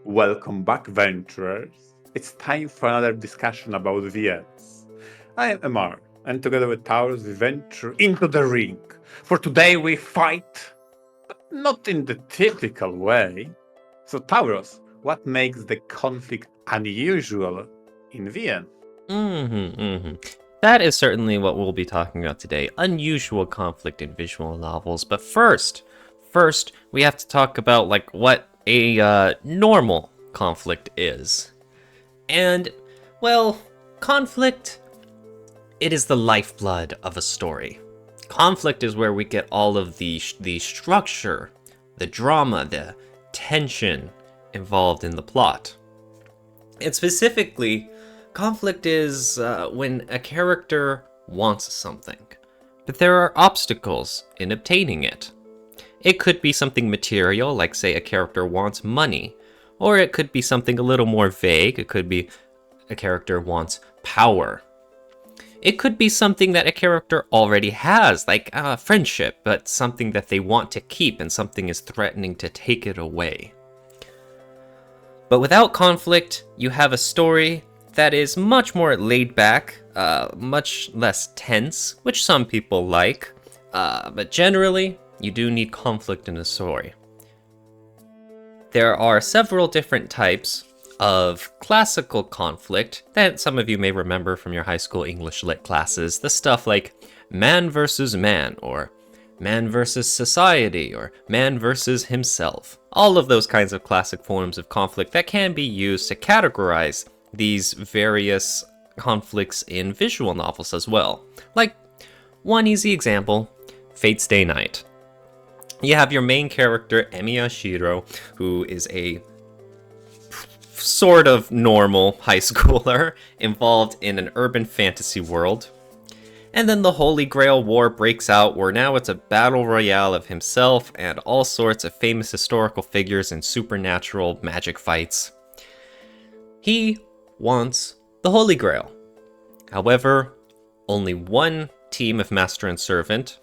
Welcome back, venturers. It's time for another discussion about VNs. I am Amar, and together with Taurus, we venture into the ring. For today, we fight, but not in the typical way. So, Taurus, what makes the conflict unusual in VN? That is certainly what we'll be talking about today. Unusual conflict in visual novels. But first, we have to talk about what a normal conflict is. And, well, conflict, it is the lifeblood of a story. Conflict is where we get all of the structure, the drama, the tension involved in the plot. And specifically, conflict is when a character wants something, but there are obstacles in obtaining it. It could be something material, like say a character wants money, or it could be something a little more vague. It could be a character wants power. It could be something that a character already has, like friendship, but something that they want to keep and something is threatening to take it away. But without conflict, you have a story that is much more laid back, much less tense, which some people like, but generally, you do need conflict in a story. There are several different types of classical conflict that some of you may remember from your high school English lit classes. The stuff like man versus man, or man versus society, or man versus himself. All of those kinds of classic forms of conflict that can be used to categorize these various conflicts in visual novels as well. Like, one easy example, Fate's Day Night. You have your main character, Emiya Shiro, who is a sort of normal high schooler involved in an urban fantasy world. And then the Holy Grail War breaks out, where now it's a battle royale of himself and all sorts of famous historical figures in supernatural magic fights. He wants the Holy Grail. However, only one team of Master and Servant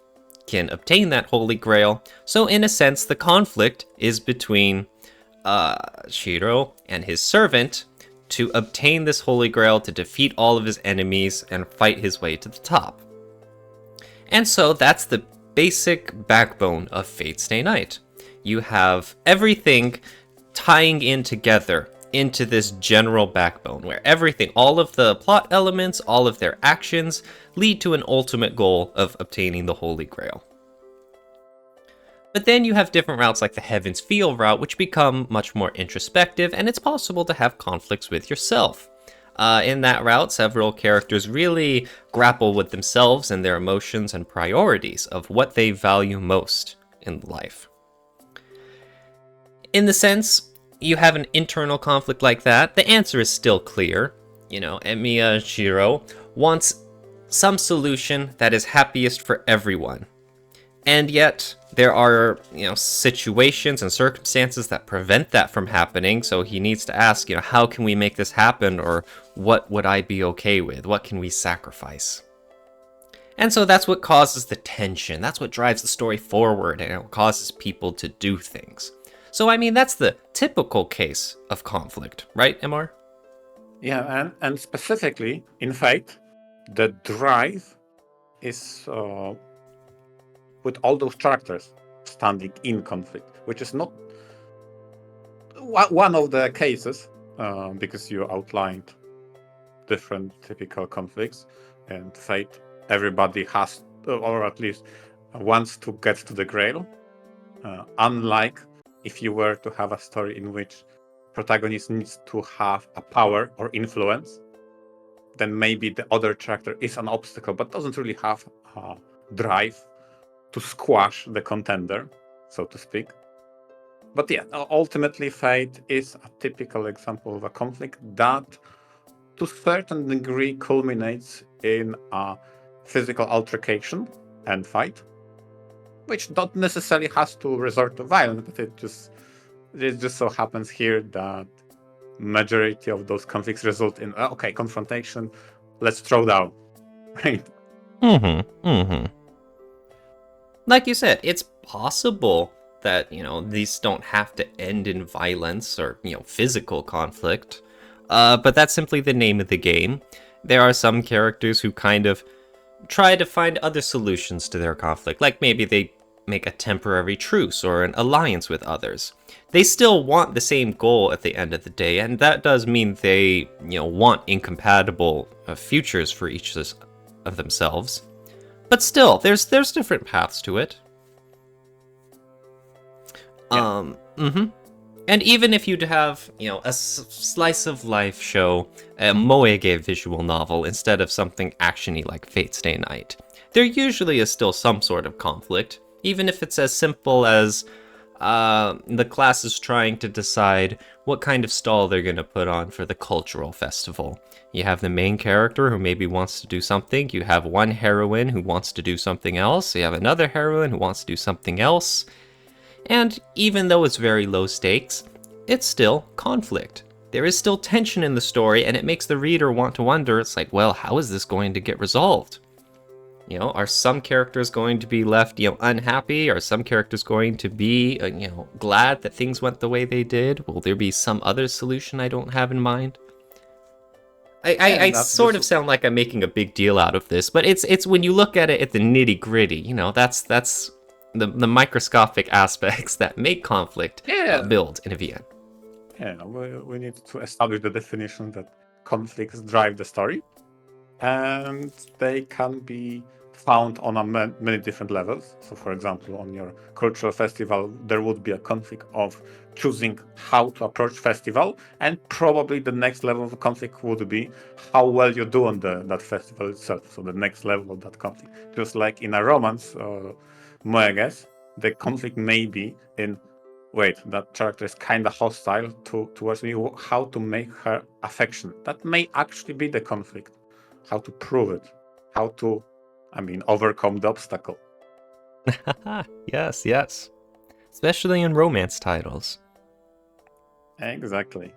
can obtain that Holy Grail, so in a sense the conflict is between Shiro and his servant to obtain this Holy Grail to defeat all of his enemies and fight his way to the top. And so that's the basic backbone of Fate's Day Night. You have everything tying in together into this general backbone where everything, all of the plot elements, all of their actions lead to an ultimate goal of obtaining the Holy Grail. But then you have different routes like the Heaven's Feel route, which become much more introspective, and it's possible to have conflicts with yourself. In that route, several characters really grapple with themselves and their emotions and priorities of what they value most in life. In the sense you have an internal conflict like that, the answer is still clear. Emiya Shiro wants some solution that is happiest for everyone. And yet, there are, situations and circumstances that prevent that from happening, so he needs to ask, how can we make this happen, or what would I be okay with? What can we sacrifice? And so that's what causes the tension, that's what drives the story forward, and it causes people to do things. So, that's the typical case of conflict, right, MR? Yeah, and specifically in Fate, the drive is with all those characters standing in conflict, which is not one of the cases, because you outlined different typical conflicts, and Fate, everybody has, or at least wants to get to the Grail, unlike if you were to have a story in which protagonist needs to have a power or influence, then maybe the other character is an obstacle, but doesn't really have a drive to squash the contender, so to speak. But yeah, ultimately Fate is a typical example of a conflict that to a certain degree culminates in a physical altercation and fight, which not necessarily has to resort to violence, but it just so happens here that majority of those conflicts result in confrontation, let's throw down, right? Like you said, it's possible that, these don't have to end in violence or, physical conflict. But that's simply the name of the game. There are some characters who kind of try to find other solutions to their conflict, like maybe they make a temporary truce or an alliance with others. They still want the same goal at the end of the day, and that does mean they, want incompatible futures for each of themselves. But still, there's different paths to it. Yeah. And even if you'd have, a slice of life show, a Mareeck visual novel, instead of something actiony like Fate Stay Night, there usually is still some sort of conflict, even if it's as simple as the class is trying to decide what kind of stall they're going to put on for the cultural festival. You have the main character who maybe wants to do something, you have one heroine who wants to do something else, you have another heroine who wants to do something else. And even though it's very low stakes, it's still conflict. There is still tension in the story, and it makes the reader want to wonder, it's like, well, how is this going to get resolved? Are some characters going to be left, unhappy? Are some characters going to be, glad that things went the way they did? Will there be some other solution I don't have in mind? I sort of sound like I'm making a big deal out of this, but it's when you look at it at the nitty gritty, that's the microscopic aspects that make conflict build in a VN. Yeah, we need to establish the definition that conflicts drive the story, and they can be found on many different levels. So, for example, on your cultural festival, there would be a conflict of choosing how to approach festival, and probably the next level of conflict would be how well you do on that festival itself. So the next level of that conflict, just like in a romance, I guess the conflict may be in, wait, that character is kind of hostile towards me, how to make her affectionate. That may actually be the conflict. How to prove it. How to, overcome the obstacle. Yes. Especially in romance titles. Exactly.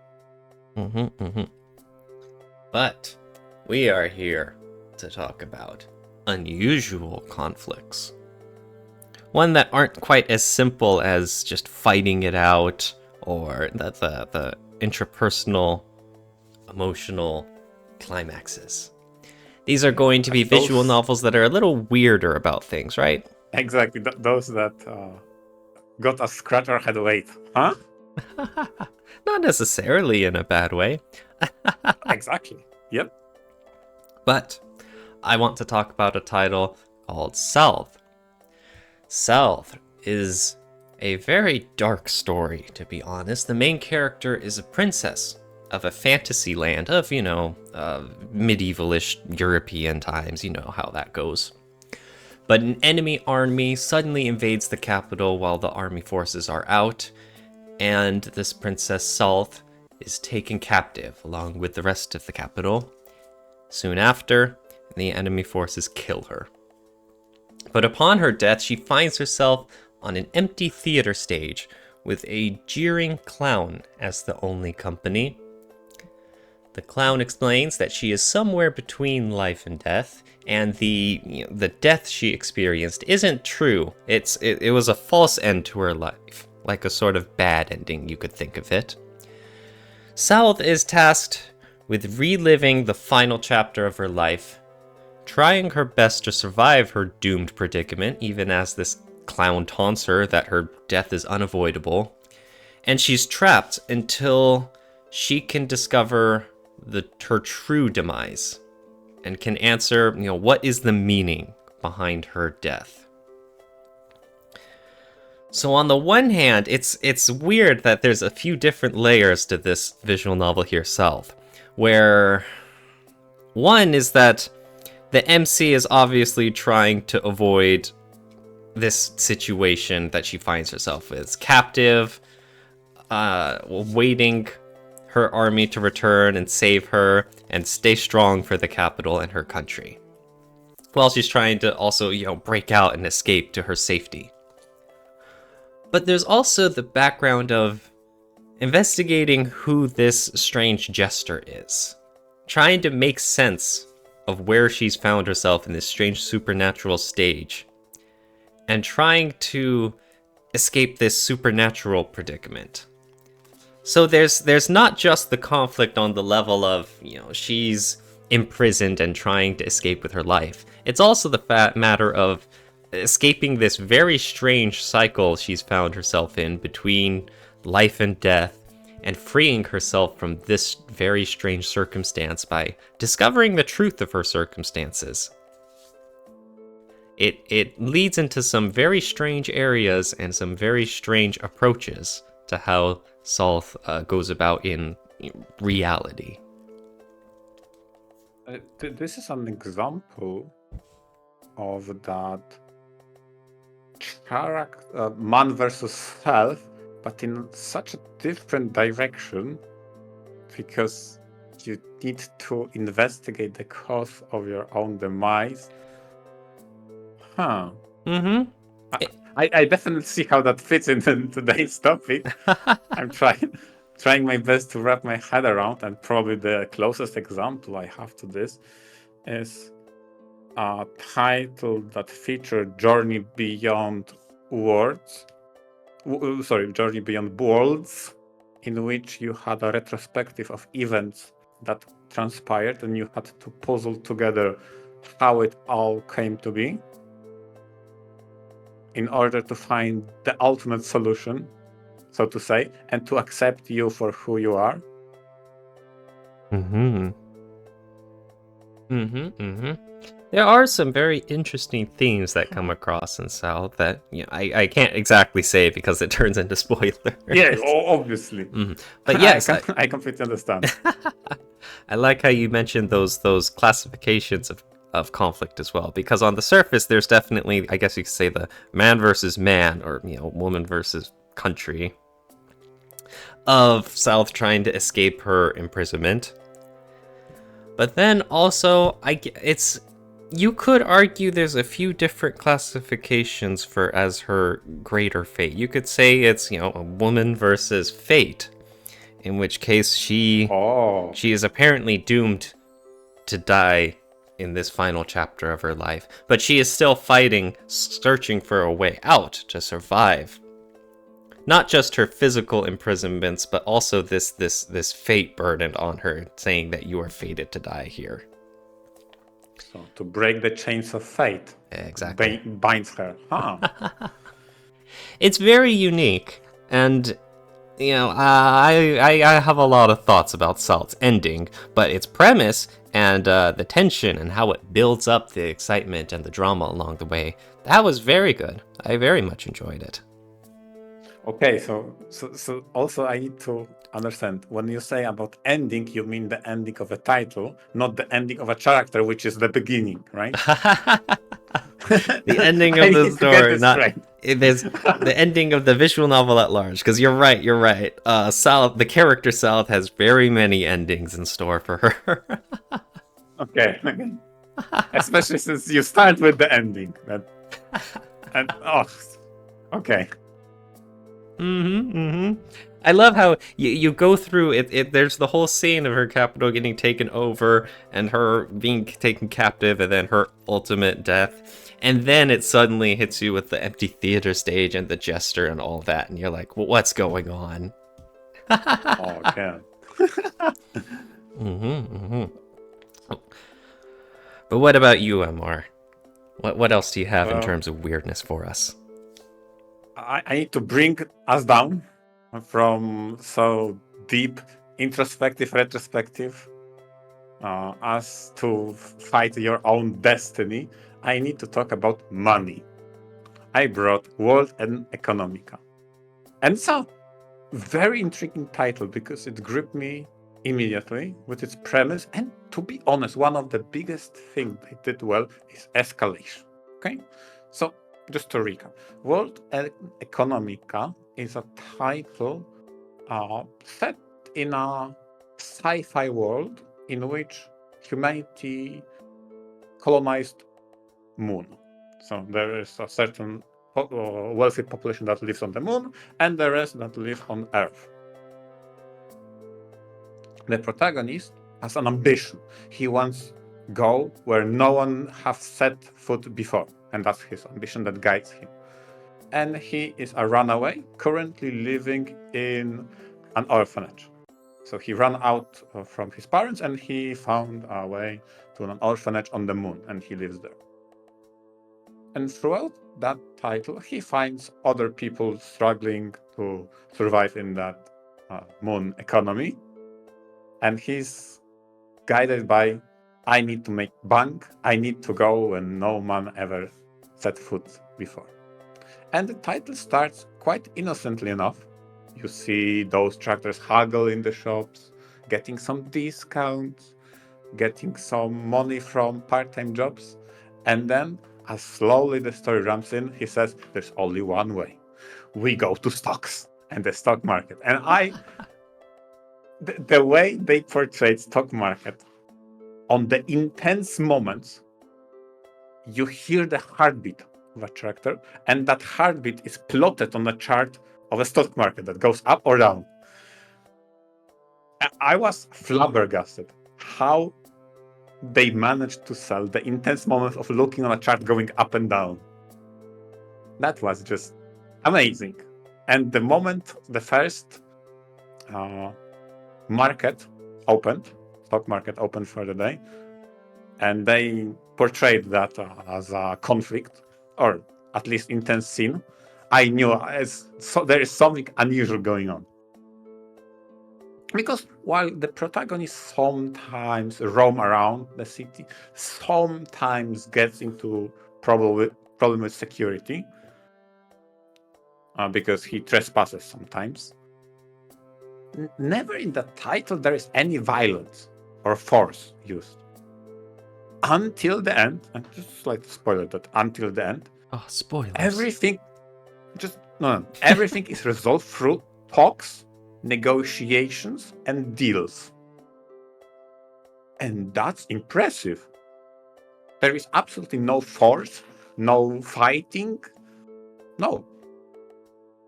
But we are here to talk about unusual conflicts. One that aren't quite as simple as just fighting it out, or the intrapersonal, emotional climaxes. These are going to be visual novels that are a little weirder about things, right? Exactly. Those that got a scratch our head weight, huh? Not necessarily in a bad way. Exactly. Yep. But I want to talk about a title called South. South is a very dark story, to be honest. The main character is a princess of a fantasy land of, medievalish European times. You know how that goes. But an enemy army suddenly invades the capital while the army forces are out, and this Princess South is taken captive along with the rest of the capital. Soon after, the enemy forces kill her. But upon her death, she finds herself on an empty theater stage with a jeering clown as the only company. The clown explains that she is somewhere between life and death, and the death she experienced isn't true. It was a false end to her life, like a sort of bad ending, you could think of it. South is tasked with reliving the final chapter of her life, trying her best to survive her doomed predicament, even as this clown taunts her that her death is unavoidable. And she's trapped until she can discover her true demise and can answer, what is the meaning behind her death. So on the one hand, it's weird that there's a few different layers to this visual novel here, South, where one is that the MC is obviously trying to avoid this situation that she finds herself as captive, waiting her army to return and save her and stay strong for the capital and her country, while she's trying to also, break out and escape to her safety. But there's also the background of investigating who this strange jester is, trying to make sense of where she's found herself in this strange supernatural stage, and trying to escape this supernatural predicament. So there's not just the conflict on the level of, she's imprisoned and trying to escape with her life. It's also the matter of escaping this very strange cycle she's found herself in between life and death, and freeing herself from this very strange circumstance by discovering the truth of her circumstances. It leads into some very strange areas and some very strange approaches to how South goes about in reality. This is an example of that character, man versus self, but in such a different direction, because you need to investigate the cause of your own demise. Mm-hmm. I definitely see how that fits into today's topic. I'm trying my best to wrap my head around, and probably the closest example I have to this is a title that featured Journey Beyond Worlds. Journey Beyond Worlds, in which you had a retrospective of events that transpired, and you had to puzzle together how it all came to be in order to find the ultimate solution, so to say, and to accept you for who you are. Mm-hmm. There are some very interesting themes that come across in South that I can't exactly say because it turns into spoilers. Yeah, obviously. Mm-hmm. But yes, I completely understand. I like how you mentioned those classifications of conflict as well, because on the surface there's definitely, I guess you could say, the man versus man, or woman versus country, of South trying to escape her imprisonment. But then also, you could argue there's a few different classifications for as her greater fate. You could say it's a woman versus fate, in which case she is apparently doomed to die in this final chapter of her life, but she is still fighting, searching for a way out to survive. Not just her physical imprisonments, but also this fate burdened on her, saying that you are fated to die here. So to break the chains of fate, exactly, binds her. It's very unique, and I have a lot of thoughts about Salt's ending, but its premise and the tension and how it builds up the excitement and the drama along the way, that was very good. I very much enjoyed it. Okay, so also I need to understand, when you say about ending, you mean the ending of a title, not the ending of a character, which is the beginning, right? The ending of the story, there's the ending of the visual novel at large. Because you're right. South, the character South, has very many endings in store for her. Okay. Especially since you start with the ending. Okay. I love how you go through it. There's the whole scene of her capital getting taken over and her being taken captive, and then her ultimate death, and then it suddenly hits you with the empty theater stage and the jester and all that, and you're like, well, what's going on? Okay. But what about you, Amar? What else do you have in terms of weirdness for us? I need to bring us down from so deep introspective retrospective as to fight your own destiny. I need to talk about money. I brought World and Economica, and it's a very intriguing title because it gripped me immediately with its premise, and to be honest, one of the biggest things they did well is escalation. Okay, so just to recap, World Economica is a title set in a sci-fi world in which humanity colonized Moon. So there is a certain wealthy population that lives on the Moon, and the rest that live on Earth. The protagonist has an ambition. He wants to go where no one has set foot before, and that's his ambition that guides him. and he is a runaway, currently living in an orphanage. So he ran out from his parents and he found a way to an orphanage on the moon, and he lives there. And throughout that title, he finds other people struggling to survive in that moon economy. And he's guided by, I need to make bank, I need to go where no man ever set foot before. And the title starts quite innocently enough. You see those tractors haggle in the shops, getting some discounts, getting some money from part-time jobs. And then, as slowly the story ramps in, he says, there's only one way. We go to stocks and the stock market. And the way they portrayed stock market, on the intense moments, you hear the heartbeat of a tractor, and that heartbeat is plotted on a chart of a stock market that goes up or down. I was flabbergasted how they managed to sell the intense moments of looking on a chart going up and down. That was just amazing. And the moment the first market opened, stock market opened for the day, and they portrayed that as a conflict, or at least intense scene, I knew there is something unusual going on. Because while the protagonists sometimes roam around the city, sometimes gets into problem with security, because he trespasses sometimes, never in the title there is any violence or force used. Until the end, and just like to spoil it, that until the end, Oh, spoilers. everything is resolved through talks, negotiations, and deals. And that's impressive. There is absolutely no force, no fighting. No.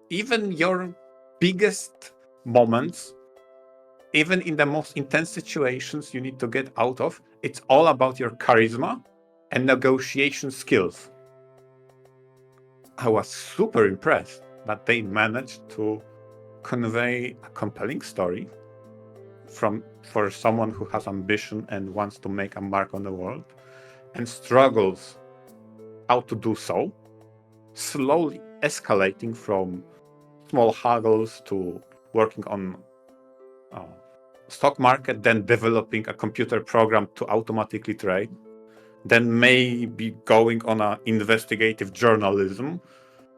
Even your biggest moments, even in the most intense situations you need to get out of, it's all about your charisma and negotiation skills. I was super impressed that they managed to convey a compelling story for someone who has ambition and wants to make a mark on the world and struggles how to do so, slowly escalating from small haggles to working on stock market, then developing a computer program to automatically trade, then maybe going on a investigative journalism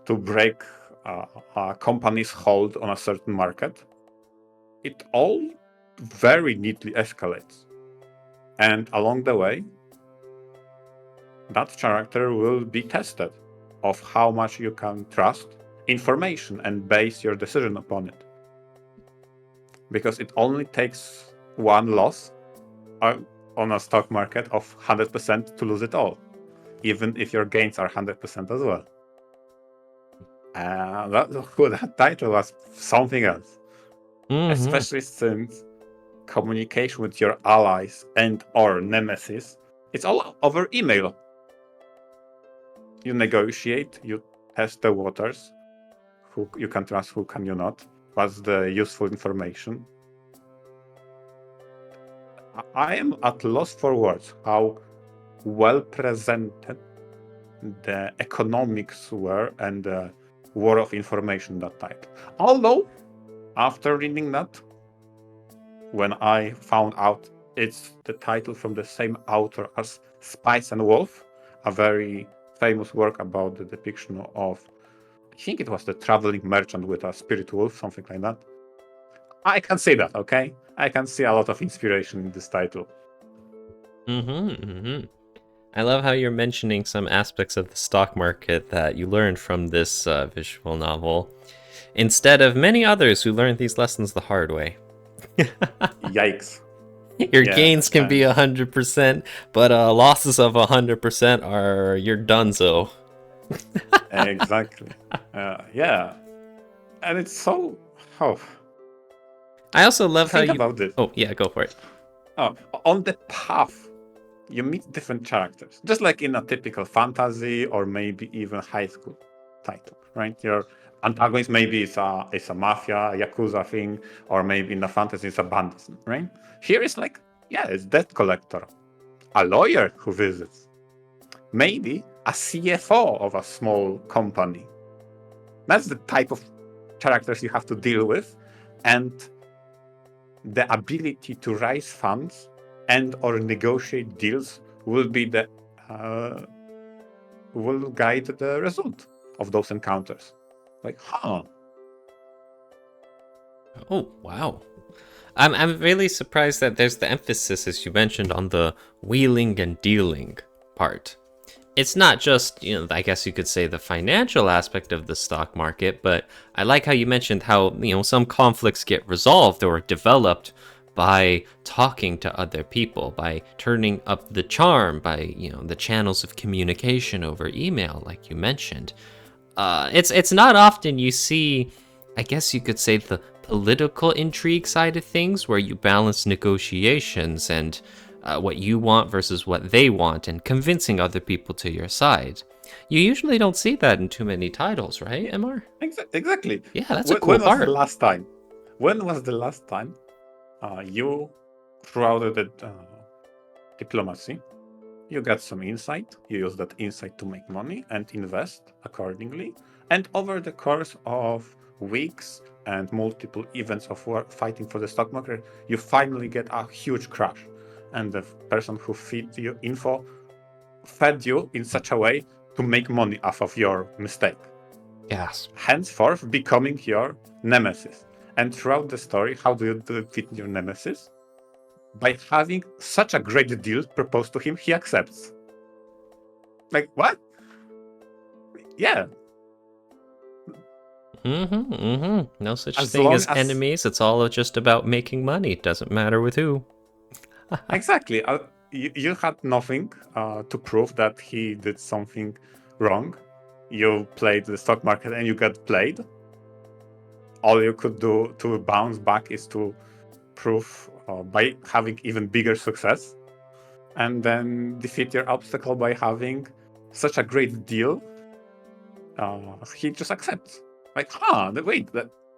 to break a company's hold on a certain market. It all very neatly escalates. And along the way, that character will be tested of how much you can trust information and base your decision upon it. Because it only takes one loss on a stock market of 100% to lose it all, even if your gains are 100% as well. That title was something else. Especially since communication with your allies and or nemesis, it's all over email. You negotiate, you test the waters, who you can trust, who can you not, what's the useful information. I am at loss for words how well presented the economics were and the war of information that type. Although, after reading that, when I found out it's the title from the same author as Spice and Wolf, a very famous work about the depiction of, I think it was the traveling merchant with a spirit wolf, something like that. I can see that, okay? I can see a lot of inspiration in this title. I love how you're mentioning some aspects of the stock market that you learned from this visual novel, instead of many others who learned these lessons the hard way. Yikes. Your gains can be 100%, but losses of 100% are you're donezo. Exactly. Yeah. And it's so... I also love how you... about this. Oh, yeah, go for it. On the path, you meet different characters, just like in a typical fantasy or maybe even high school. title, right? Your antagonist maybe is a mafia, a yakuza thing, or maybe in the fantasy it's a bandit, right? Here it's like, yeah, it's debt collector, a lawyer who visits, maybe a CFO of a small company. That's the type of characters you have to deal with, and the ability to raise funds and or negotiate deals will be the will guide the result of those encounters. Like, Oh, wow. I'm really surprised that there's the emphasis, as you mentioned, on the wheeling and dealing part. It's not just, I guess you could say the financial aspect of the stock market, but I like how you mentioned how, some conflicts get resolved or developed by talking to other people, by turning up the charm, by, the channels of communication over email, like you mentioned. It's not often you see, I guess you could say, the political intrigue side of things, where you balance negotiations and what you want versus what they want, and convincing other people to your side. You usually don't see that in too many titles, right, MR? exactly. Yeah, that's a cool When was the part. last time? When was the last time you, throughout the diplomacy, you get some insight, you use that insight to make money and invest accordingly, and over the course of weeks and multiple events of fighting for the stock market, you finally get a huge crash, and the person who feed you info fed you in such a way to make money off of your mistake, Yes. henceforth becoming your nemesis. And throughout the story, how do you defeat your nemesis? By having such a great deal proposed to him, he accepts. Like, what? Yeah. No such As thing long as as enemies. It's all just about making money. It doesn't matter with who. exactly, you had nothing to prove that he did something wrong. You played the stock market and you got played. All you could do to bounce back is to prove by having even bigger success, and then defeat your obstacle by having such a great deal. He just accepts. Like, wait,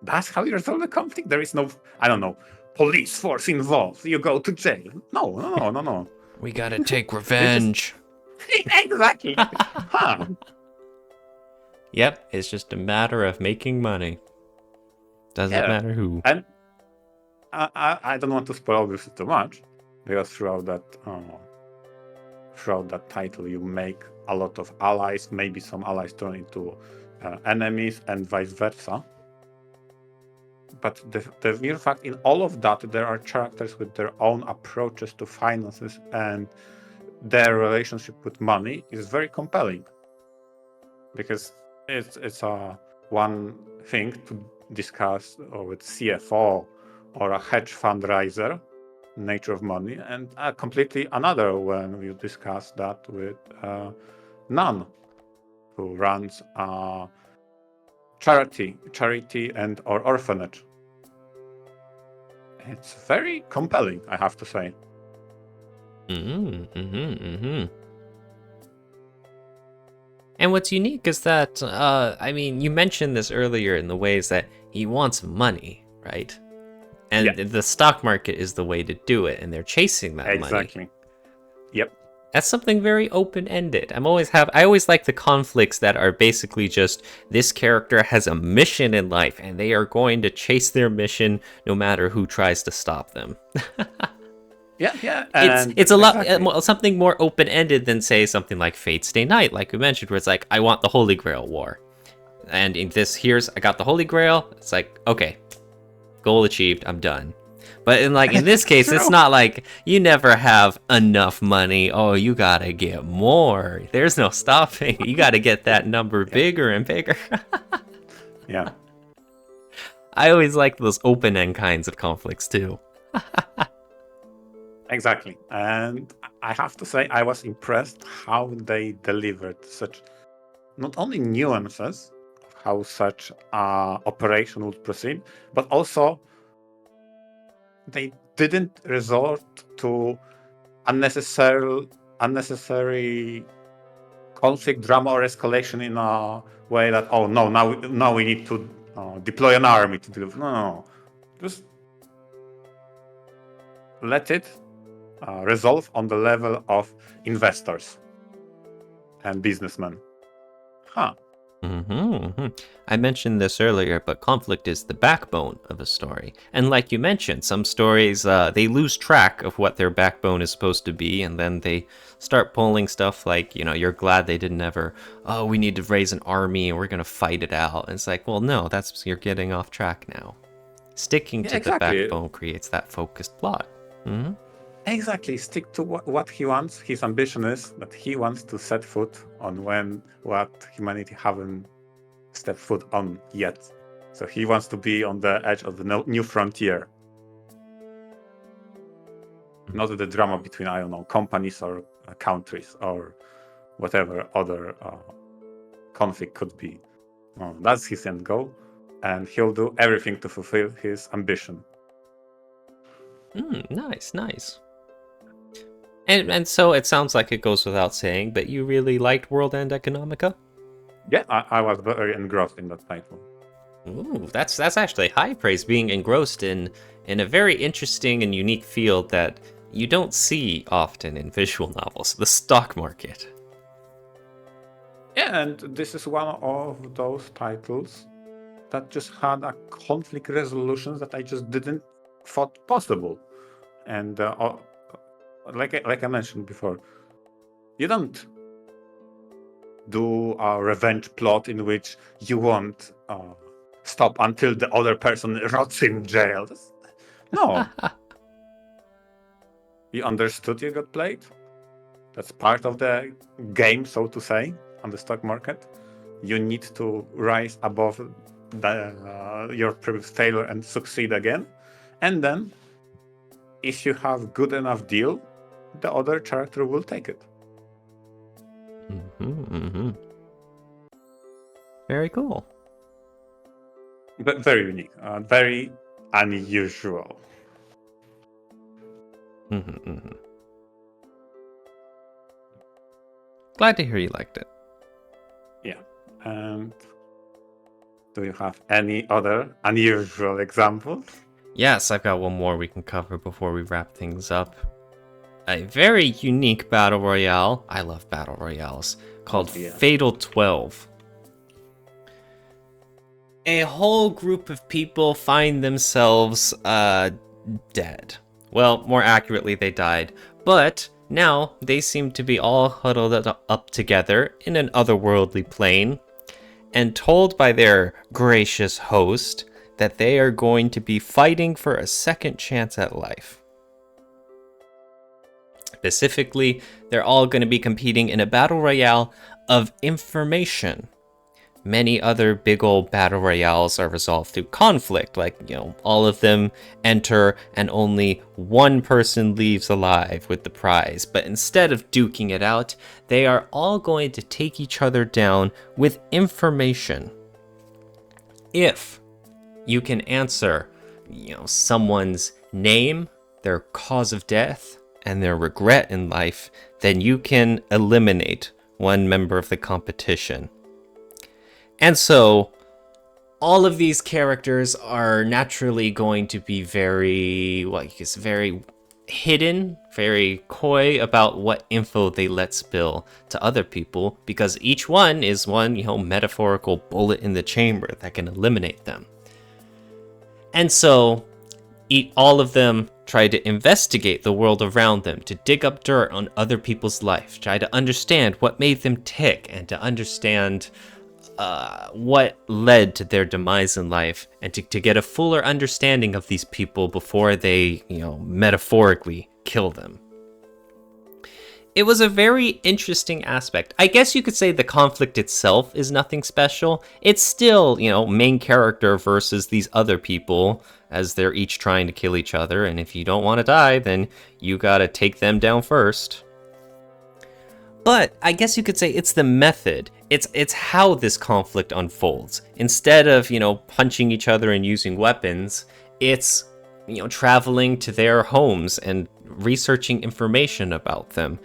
that's how you resolve the conflict? There is no, I don't know, police force involved. You go to jail. No. We gotta take They just revenge. exactly. Huh. Yep, it's just a matter of making money. Doesn't Yeah. matter who. And I don't want to spoil this too much, because throughout that title you make a lot of allies. Maybe some allies turn into enemies and vice versa. But the mere fact, in all of that, there are characters with their own approaches to finances, and their relationship with money is very compelling. Because it's a one thing to discuss with CFO or a hedge fundraiser, nature of money, and completely another when you discuss that with Nun, who runs a charity and or orphanage. It's very compelling, I have to say. And what's unique is that, you mentioned this earlier in the ways that he wants money, right? And the stock market is the way to do it, and they're chasing that money. Exactly. Yep. That's something very open-ended. I always like the conflicts that are basically just, this character has a mission in life, and they are going to chase their mission no matter who tries to stop them. Yeah. It's a lot something more open-ended than, say, something like Fate Stay Night, like we mentioned, where it's like, I want the Holy Grail war, and in this, I got the Holy Grail. It's like, okay, goal achieved, I'm done. But in this case, it's not like you never have enough money. Oh, you gotta get more. There's no stopping. You gotta get that number bigger and bigger. Yeah. I always like those open-end kinds of conflicts too. Exactly. And I have to say, I was impressed how they delivered such not only nuances of how such operation would proceed, but also they didn't resort to unnecessary conflict, drama, or escalation in way that, oh no, now we need to deploy an army to do. No. Just let it resolve on the level of investors and businessmen. I mentioned this earlier, but conflict is the backbone of a story. And like you mentioned, some stories, they lose track of what their backbone is supposed to be, and then they start pulling stuff like, you're glad they didn't ever, oh, we need to raise an army and we're going to fight it out. And it's like, well, no, you're getting off track now. Sticking to the backbone creates that focused plot. Exactly. Stick to what he wants. His ambition is that he wants to set foot on what humanity haven't stepped foot on yet. So he wants to be on the edge of the new frontier. Not the drama between, I don't know, companies or countries or whatever other conflict could be. That's his end goal, and he'll do everything to fulfill his ambition. Nice. And so it sounds like it goes without saying, but you really liked World End Economica? Yeah, I was very engrossed in that title. Ooh, that's actually high praise, being engrossed in a very interesting and unique field that you don't see often in visual novels, the stock market. Yeah, and this is one of those titles that just had a conflict resolutions that I just didn't thought possible. And like I mentioned before, you don't do a revenge plot in which you won't stop until the other person rots in jail. No. You understood you got played. That's part of the game, so to say, on the stock market. You need to rise above your previous failure and succeed again. And then, if you have good enough deal, the other character will take it. Very cool. But very unique, very unusual. Glad to hear you liked it. Yeah. And do you have any other unusual examples? Yes, I've got one more we can cover before we wrap things up. A very unique battle royale, I love battle royales, called Fatal 12. A whole group of people find themselves dead. Well, more accurately, they died. But now they seem to be all huddled up together in an otherworldly plane and told by their gracious host that they are going to be fighting for a second chance at life. Specifically, they're all going to be competing in a battle royale of information. Many other big old battle royales are resolved through conflict, like, all of them enter and only one person leaves alive with the prize. But instead of duking it out, they are all going to take each other down with information. If you can answer, someone's name, their cause of death, and their regret in life, then you can eliminate one member of the competition. And so, all of these characters are naturally going to be very hidden, very coy about what info they let spill to other people, because each one is one, metaphorical bullet in the chamber that can eliminate them. And so, all of them try to investigate the world around them, to dig up dirt on other people's life, try to understand what made them tick, and to understand what led to their demise in life, and to get a fuller understanding of these people before they, metaphorically kill them. It was a very interesting aspect. I guess you could say the conflict itself is nothing special. It's still, main character versus these other people, as they're each trying to kill each other, and if you don't want to die, then you gotta take them down first. But I guess you could say it's the method. It's how this conflict unfolds. Instead of, punching each other and using weapons, it's, traveling to their homes and researching information about them,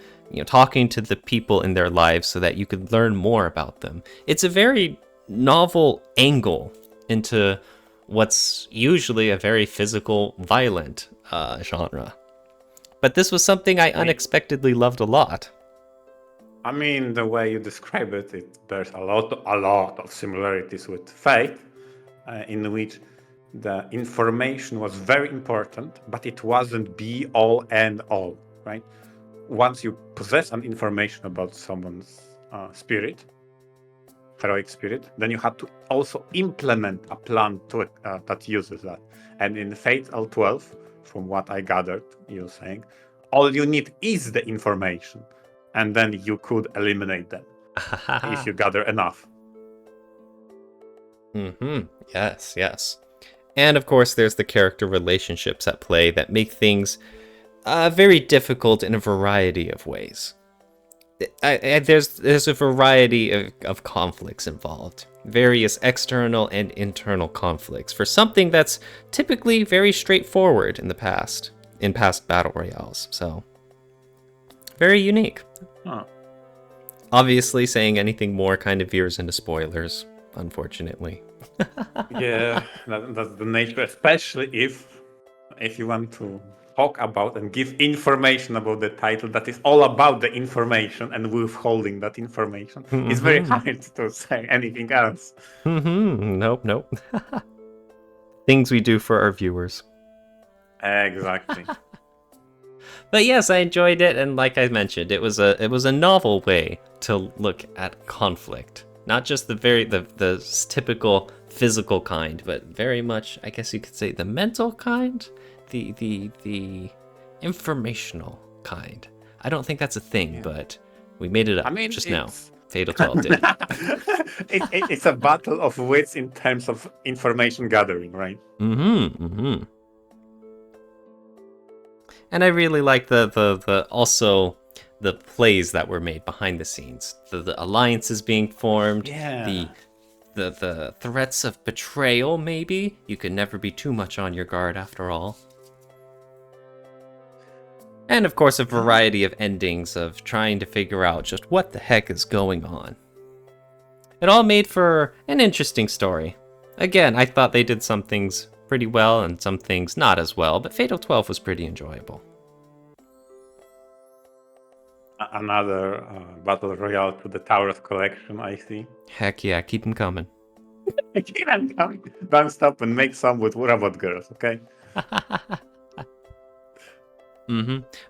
talking to the people in their lives so that you could learn more about them. It's a very novel angle into what's usually a very physical, violent genre. But this was something I unexpectedly loved a lot. I mean, the way you describe it, it bears a lot of similarities with Fate, in which the information was very important, but it wasn't be all and all, right? Once you possess an information about someone's spirit, heroic spirit, then you had to also implement a plan that uses that. And in Fatal 12, from what I gathered, you're saying, all you need is the information, and then you could eliminate them if you gather enough. Yes, yes. And of course, there's the character relationships at play that make things very difficult in a variety of ways. There's a variety of conflicts involved, various external and internal conflicts for something that's typically very straightforward in past battle royales. So very unique. Huh. Obviously, saying anything more kind of veers into spoilers, unfortunately. Yeah, that's the nature, especially if you want to talk about and give information about the title that is all about the information and withholding that information. It's very hard to say anything else. Nope. Things we do for our viewers. Exactly. But yes, I enjoyed it, and like I mentioned, it was a novel way to look at conflict. Not just the typical physical kind, but very much, I guess you could say, the mental kind, the informational kind. I don't think that's a thing, but we made it up now. Fatal 12 did. It's a battle of wits in terms of information gathering, right? And I really like the also the plays that were made behind the scenes, the alliances being formed, the threats of betrayal. Maybe you could never be too much on your guard after all. And of course, a variety of endings of trying to figure out just what the heck is going on. It all made for an interesting story. Again, I thought they did some things pretty well and some things not as well, but Fatal 12 was pretty enjoyable. Another battle royale to the Taurus collection, I see. Heck yeah, keep them coming. Keep them coming. Don't stop and make some with robot girls, okay?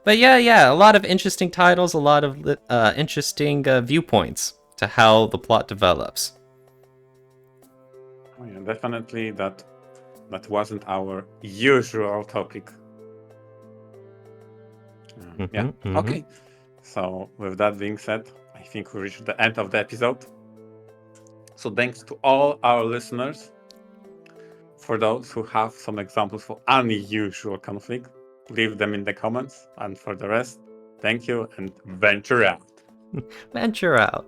But yeah, a lot of interesting titles, a lot of interesting viewpoints to how the plot develops. Oh yeah, definitely that wasn't our usual topic. Okay. So with that being said, I think we reached the end of the episode. So thanks to all our listeners. For those who have some examples for unusual conflict, leave them in the comments. And for the rest, thank you and venture out. Venture out.